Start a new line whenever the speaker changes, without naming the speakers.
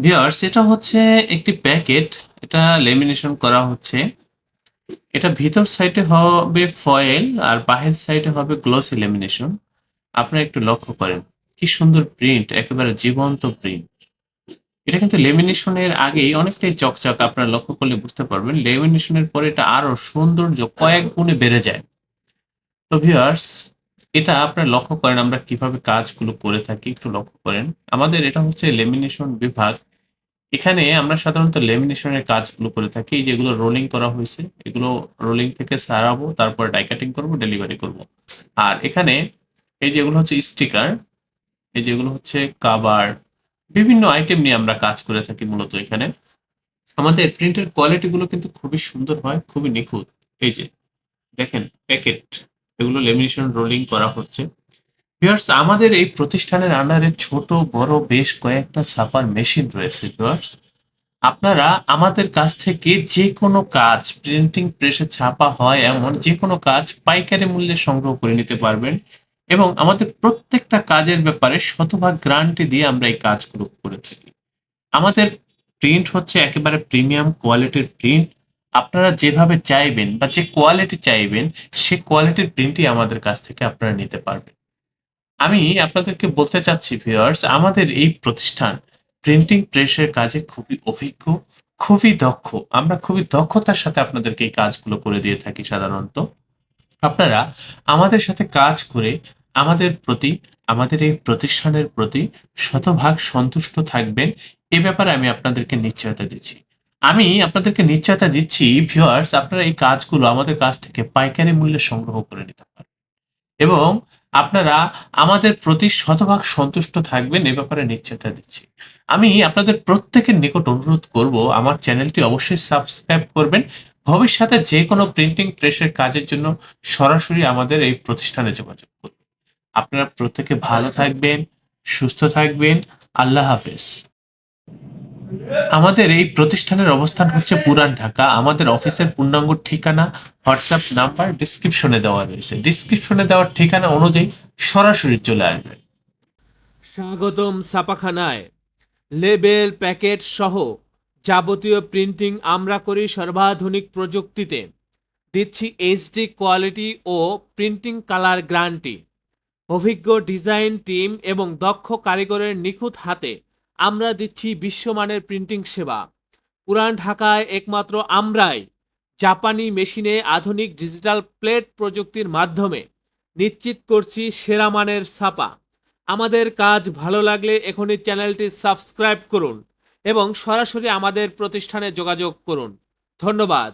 Viewers, এটা হচ্ছে একটি প্যাকেট। এটা লেমিনেশন করা হচ্ছে। এটা ভিতর সাইডে হবে ফয়েল আর বাহির সাইডে হবে গ্লসি লেমিনেশন। আপনারা একটু লক্ষ্য করেন কি সুন্দর প্রিন্ট, একেবারে জীবন্ত প্রিন্ট। এটা কিন্তু লেমিনেশনের আগেই অনেকটাই চকচক, আপনারা লক্ষ্য করলে বুঝতে পারবেন। লেমিনেশনের পরে এটা আরো সৌন্দর্য কয়েক গুণে বেড়ে যায়। তো ভিউয়ার্স, এটা আপনারা লক্ষ্য করেন আমরা কিভাবে কাজগুলো করে থাকি, একটু লক্ষ্য করেন। আমাদের এটা হচ্ছে লেমিনেশন বিভাগ। এখানে আমরা সাধারণত লেমিনেশনের কাজগুলো করে থাকি। এই যেগুলো রোলিং করা হয়েছে, এগুলো রোলিং থেকে সারাবো, তারপর ডাই কাটিং করবো, ডেলিভারি করব। আর এখানে এই যেগুলো হচ্ছে স্টিকার, এই যেগুলো হচ্ছে কাভার, বিভিন্ন আইটেম নিয়ে আমরা কাজ করে থাকি মূলত এখানে। আমাদের প্রিন্টের কোয়ালিটি গুলো কিন্তু খুবই সুন্দর হয়, খুবই নিখুঁত। এই যে দেখেন প্যাকেট, এগুলো লেমিনেশন রোলিং করা হচ্ছে। ভিউয়ার্স, আমাদের এই প্রতিষ্ঠানের আন্ডারে ছোট বড় বেশ কয়েকটা ছাপার মেশিন রয়েছে। ভিউয়ার্স, আপনারা আমাদের কাছ থেকে যে কোনো কাজ, প্রিন্টিং প্রেসে ছাপা হয় এমন যে কোনো কাজ পাইকারি মূল্যে সংগ্রহ করে নিতে পারবেন। এবং আমাদের প্রত্যেকটা কাজের ব্যাপারে শতভাগ গ্যারান্টি দিয়ে আমরা এই কাজগুলো করে থাকি। আমাদের প্রিন্ট হচ্ছে একেবারে প্রিমিয়াম কোয়ালিটির প্রিন্ট। আপনারা যেভাবে চাইবেন বা যে কোয়ালিটি চাইবেন, সে কোয়ালিটির প্রিন্টই আমাদের কাছ থেকে আপনারা নিতে পারবেন। আমি আপনাদেরকে বলতে চাচ্ছি ভিউয়ার্স, আমাদের এই প্রতিষ্ঠান প্রিন্টিং প্রেসের কাজে খুবই অভিজ্ঞ, খুবই দক্ষ। আমরা খুবই দক্ষতার সাথে আপনাদেরকে এই কাজগুলো করে দিয়ে থাকি সাধারণত। আপনারা আমাদের সাথে কাজ করে আমাদের প্রতি, আমাদের এই প্রতিষ্ঠানের প্রতি শতভাগ সন্তুষ্ট থাকবেন, এ ব্যাপারে আমি আপনাদেরকে নিশ্চয়তা দিচ্ছি। আমি আপনাদেরকে নিশ্চয়তা দিচ্ছি ভিউয়ার্স, আপনারা এই কাজগুলো আমাদের কাছ থেকে পাইকারি মূল্যে সংগ্রহ করে নিতে পারেন এবং আপনারা আমাদের প্রতি শতভাগ সন্তুষ্ট থাকবেন, এ ব্যাপারে নিশ্চয়তা দিচ্ছি। আমি আপনাদের প্রত্যেকের নিকট অনুরোধ করব আমার চ্যানেলটি অবশ্যই সাবস্ক্রাইব করবেন। ভবিষ্যতে যে কোনো প্রিন্টিং প্রেসের কাজের জন্য সরাসরি আমাদের এই প্রতিষ্ঠানে যোগাযোগ করবেন। আপনারা প্রত্যেকে ভালো থাকবেন, সুস্থ থাকবেন। আল্লাহ হাফেজ। আমাদের এই প্রতিষ্ঠানের অবস্থান হচ্ছে পুরান ঢাকা। আমাদের অফিসের পূর্ণাঙ্গ ঠিকানা, হোয়াটসঅ্যাপ নাম্বার ডিসক্রিপশনে দেওয়া রয়েছে। ডিসক্রিপশনে দেওয়ার ঠিকানা অনুযায়ী সরাসরি চলে আসবেন।
স্বাগতম ছাপাখানায়। লেবেল, প্যাকেট সহ যাবতীয় প্রিন্টিং আমরা করি সর্বাধুনিক প্রযুক্তিতে। দিচ্ছি এইচডি কোয়ালিটি ও প্রিন্টিং কালার গ্যারান্টি। অভিজ্ঞ ডিজাইন টিম এবং দক্ষ কারিগরের নিখুঁত হাতে আমরা দিচ্ছি বিশ্বমানের প্রিন্টিং সেবা। পুরান ঢাকায় একমাত্র আমরাই জাপানি মেশিনে আধুনিক ডিজিটাল প্লেট প্রযুক্তির মাধ্যমে নিশ্চিত করছি সেরা মানের ছাপা। আমাদের কাজ ভালো লাগলে এখনই চ্যানেলটি সাবস্ক্রাইব করুন এবং সরাসরি আমাদের প্রতিষ্ঠানে যোগাযোগ করুন। ধন্যবাদ।